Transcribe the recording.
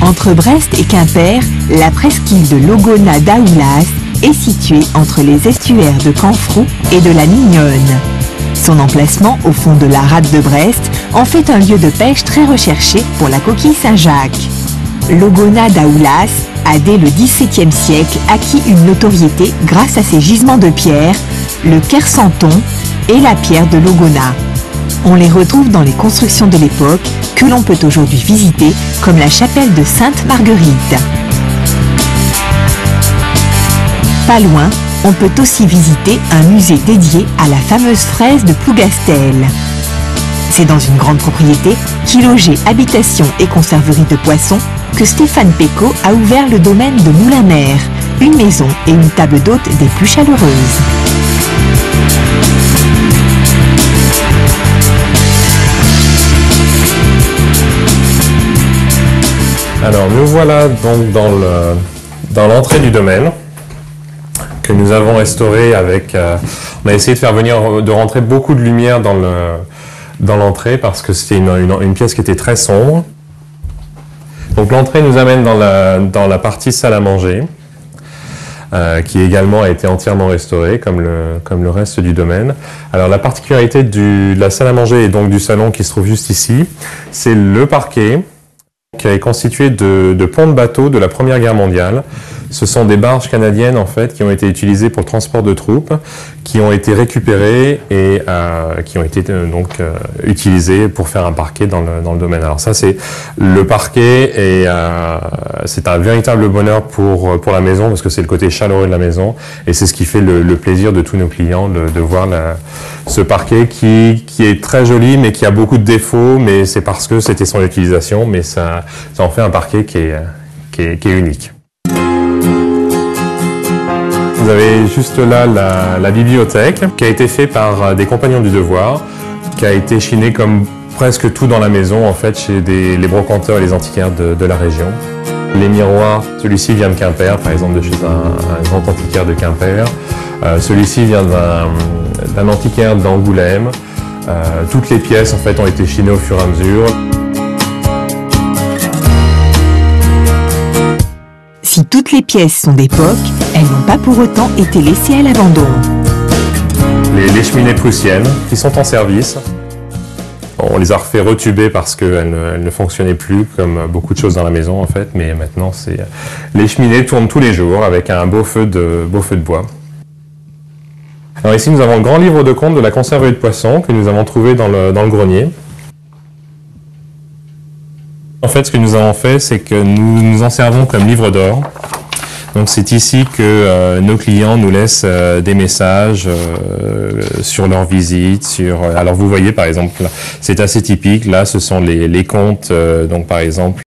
Entre Brest et Quimper, la presqu'île de Logona d'Aoulas est située entre les estuaires de Canfrou et de la Mignonne. Son emplacement au fond de la rade de Brest en fait un lieu de pêche très recherché pour la coquille Saint-Jacques. Logona d'Aoulas a dès le XVIIe siècle acquis une notoriété grâce à ses gisements de pierre, le Kersanton et la pierre de Logona. On les retrouve dans les constructions de l'époque que l'on peut aujourd'hui visiter, comme la chapelle de Sainte-Marguerite. Pas loin, on peut aussi visiter un musée dédié à la fameuse fraise de Plougastel. C'est dans une grande propriété qui logeait habitation et conserverie de poissons que Stéphane Pécaud a ouvert le domaine de Moulin-Mer, une maison et une table d'hôte des plus chaleureuses. Alors nous voilà donc dans l'entrée du domaine que nous avons restauré avec... on a essayé de faire de rentrer beaucoup de lumière dans l'entrée parce que c'était une pièce qui était très sombre. Donc l'entrée nous amène dans la partie salle à manger qui également a été entièrement restaurée comme le reste du domaine. Alors la particularité de la salle à manger et donc du salon qui se trouve juste ici, c'est le parquet qui est constitué de ponts de bateaux de la Première Guerre mondiale. Ce sont des barges canadiennes en fait qui ont été utilisées pour le transport de troupes, qui ont été récupérées et qui ont été utilisées pour faire un parquet dans le domaine. Alors ça c'est le parquet et c'est un véritable bonheur pour la maison parce que c'est le côté chaleureux de la maison et c'est ce qui fait le plaisir de tous nos clients de voir ce parquet qui est très joli mais qui a beaucoup de défauts, mais c'est parce que c'était son utilisation, mais ça en fait un parquet qui est unique. Vous avez juste là la bibliothèque qui a été faite par des compagnons du devoir, qui a été chiné comme presque tout dans la maison en fait chez les brocanteurs et les antiquaires de la région. Les miroirs, celui-ci vient de Quimper par exemple, de chez un grand antiquaire de Quimper. Celui-ci vient d'un antiquaire d'Angoulême. Toutes les pièces en fait ont été chinées au fur et à mesure. Si toutes les pièces sont d'époque, elles n'ont pas pour autant été laissées à l'abandon. Les cheminées prussiennes qui sont en service, on les a refait retuber parce qu'elles ne fonctionnaient plus comme beaucoup de choses dans la maison en fait, mais maintenant les cheminées tournent tous les jours avec un beau feu de bois. Alors ici nous avons le grand livre de compte de la conserverie de poissons que nous avons trouvé dans le grenier. En fait, ce que nous avons fait, c'est que nous nous en servons comme livre d'or. Donc c'est ici que nos clients nous laissent des messages sur leur visite. Alors vous voyez par exemple, c'est assez typique, là ce sont les comptes, donc par exemple